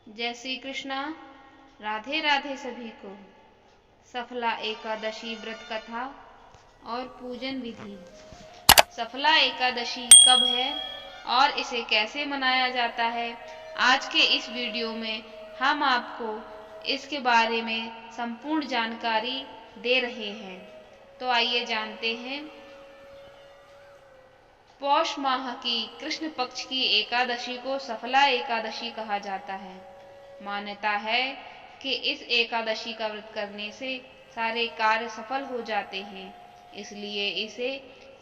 जय श्री कृष्णा। राधे राधे सभी को। सफला एकादशी व्रत कथा और पूजन विधि। सफला एकादशी कब है और इसे कैसे मनाया जाता है, आज के इस वीडियो में हम आपको इसके बारे में संपूर्ण जानकारी दे रहे हैं। तो आइए जानते हैं। पौष माह की कृष्ण पक्ष की एकादशी को सफला एकादशी कहा जाता है। मान्यता है कि इस एकादशी का व्रत करने से सारे कार्य सफल हो जाते हैं, इसलिए इसे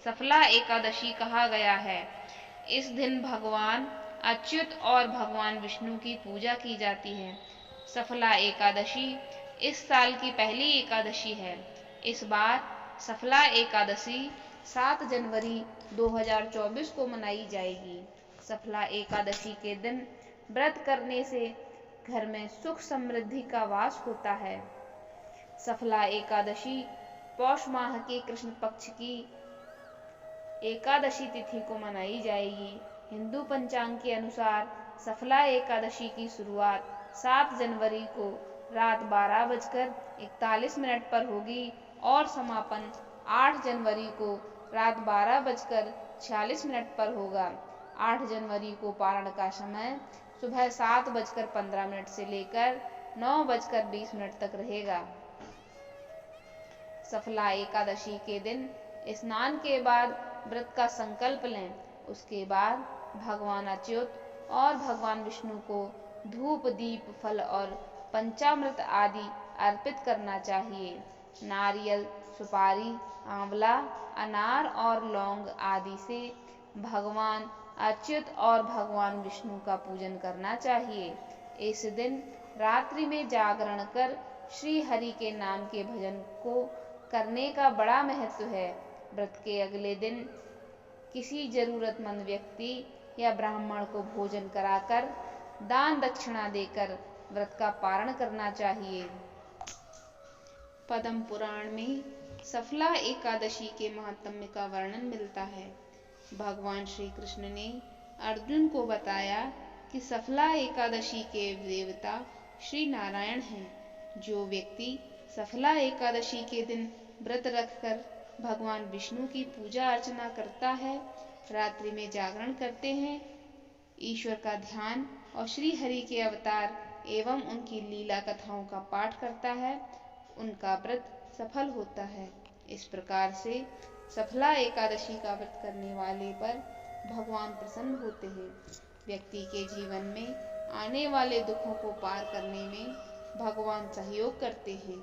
सफला एकादशी कहा गया है। इस दिन भगवान अच्युत और भगवान विष्णु की पूजा की जाती है। सफला एकादशी इस साल की पहली एकादशी है। इस बार सफला एकादशी 7 जनवरी 2024 को मनाई जाएगी। सफला एकादशी के दिन व्रत करने से घर में सुख समृद्धि का वास होता है। सफला एकादशी पौष माह के कृष्ण पक्ष की एकादशी तिथि को मनाई जाएगी। हिंदू पंचांग के अनुसार सफला एकादशी की शुरुआत 7 जनवरी को रात 12:41 पर होगी और समापन 8 जनवरी को रात 12:46 पर होगा। 8 जनवरी को पारण का समय सुबह 7:15 से लेकर 9:20 तक रहेगा। सफला एकादशी के दिन स्नान के बाद व्रत का संकल्प लें। उसके बाद भगवान अच्युत और भगवान विष्णु को धूप, दीप, फल और पंचामृत आदि अर्पित करना चाहिए। नारियल, सुपारी, आंवला, अनार और लौंग आदि से भगवान अच्युत और भगवान विष्णु का पूजन करना चाहिए। इस दिन रात्रि में जागरण कर श्री हरि के नाम के भजन को करने का बड़ा महत्व है। व्रत के अगले दिन किसी जरूरतमंद व्यक्ति या ब्राह्मण को भोजन कराकर दान दक्षिणा देकर व्रत का पारण करना चाहिए। पद्म पुराण में सफला एकादशी के महात्म्य का वर्णन मिलता है। भगवान श्री कृष्ण ने अर्जुन को बताया कि सफला एकादशी के देवता श्री नारायण हैं। जो व्यक्ति सफला एकादशी के दिन व्रत रखकर भगवान विष्णु की पूजा अर्चना करता है, रात्रि में जागरण करते हैं, ईश्वर का ध्यान और श्री हरि के अवतार एवं उनकी लीला कथाओं का पाठ करता है, उनका व्रत सफल होता है। इस प्रकार से सफला एकादशी का व्रत करने वाले पर भगवान प्रसन्न होते हैं। व्यक्ति के जीवन में आने वाले दुखों को पार करने में भगवान सहयोग करते हैं।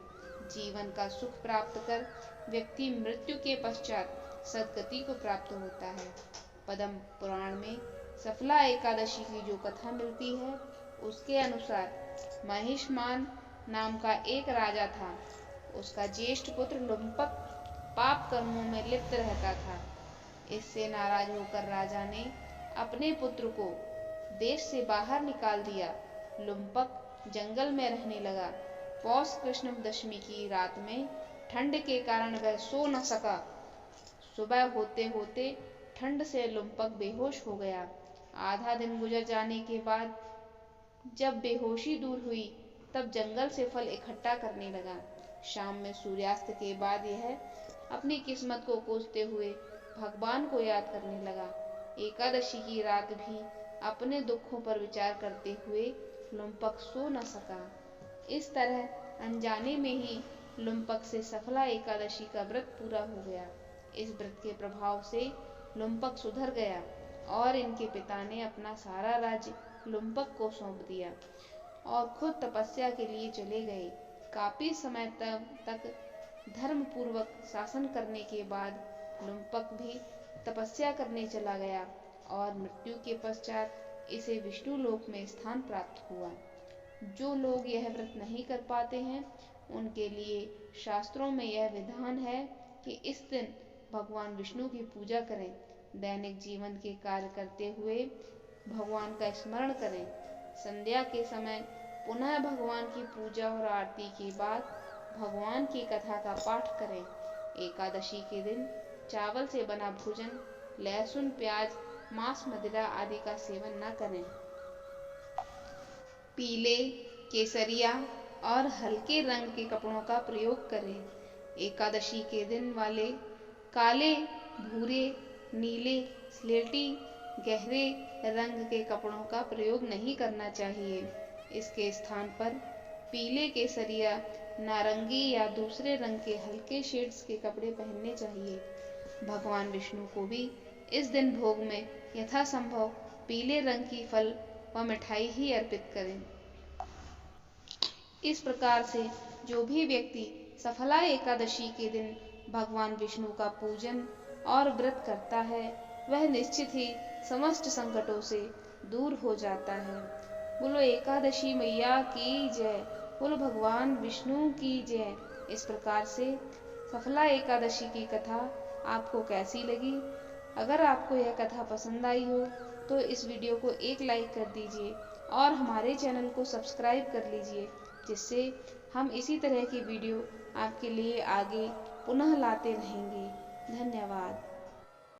जीवन का सुख प्राप्त कर व्यक्ति मृत्यु के पश्चात सद्गति को प्राप्त होता है। पद्म पुराण में सफला एकादशी की जो कथा मिलती है, उसके अनुसार महिष्मान नाम का एक राजा था। उसका ज्येष्ठ पुत्र लुम्पक पाप कर्मों में लिप्त रहता था। इससे नाराज होकर राजा ने अपने पुत्र को देश से बाहर निकाल दिया। लुम्पक जंगल में रहने लगा। पौष कृष्ण दशमी की रात में ठंड के कारण वह सो न सका। सुबह होते होते ठंड से लुम्पक बेहोश हो गया। आधा दिन गुजर जाने के बाद जब बेहोशी दूर हुई, तब जंगल से फल इकट्ठा करने लगा। शाम में सूर्यास्त के बाद यह अपनी किस्मत को कोसते हुए भगवान को याद करने लगा। एकादशी की रात भी अपने दुखों पर विचार करते हुए लुम्पक सो न सका। इस तरह अनजाने में ही लुम्पक से सफला एकादशी का व्रत पूरा हो गया। इस व्रत के प्रभाव से लुम्पक सुधर गया और इनके पिता ने अपना सारा राज्य लुम्पक को सौंप दिया और खुद तपस्या के लिए चले गए। काफी समय तक धर्म पूर्वक शासन करने के बाद लुम्पक भी तपस्या करने चला गया और मृत्यु के पश्चात इसे विष्णु लोक में स्थान प्राप्त हुआ। जो लोग यह व्रत नहीं कर पाते हैं, उनके लिए शास्त्रों में यह विधान है कि इस दिन भगवान विष्णु की पूजा करें। दैनिक जीवन के कार्य करते हुए भगवान का स्मरण करें। संध्या के समय पुनः भगवान की पूजा और आरती के बाद भगवान की कथा का पाठ करें। एकादशी के दिन चावल से बना भोजन, लहसुन, प्याज, मांस, मदिरा आदि का सेवन न करें। पीले, केसरिया और हल्के रंग के कपड़ों का प्रयोग करें। एकादशी के दिन वाले काले, भूरे, नीले, स्लेटी, गहरे रंग के कपड़ों का प्रयोग नहीं करना चाहिए। इसके स्थान पर पीले, केसरिया, नारंगी या दूसरे रंग के हल्के शेड्स के कपड़े पहनने चाहिए। भगवान विष्णु को भी इस दिन भोग में यथासंभव पीले रंग की फल व मिठाई ही अर्पित करें। इस प्रकार से जो भी व्यक्ति सफला एकादशी के दिन भगवान विष्णु का पूजन और व्रत करता है, वह निश्चित ही समस्त संकटों से दूर हो जाता है। बोलो एकादशी मैया की जय, बोलो भगवान विष्णु की जय। इस प्रकार से सफला एकादशी की कथा आपको कैसी लगी? अगर आपको यह कथा पसंद आई हो तो इस वीडियो को एक लाइक कर दीजिए और हमारे चैनल को सब्सक्राइब कर लीजिए, जिससे हम इसी तरह की वीडियो आपके लिए आगे पुनः लाते रहेंगे। धन्यवाद।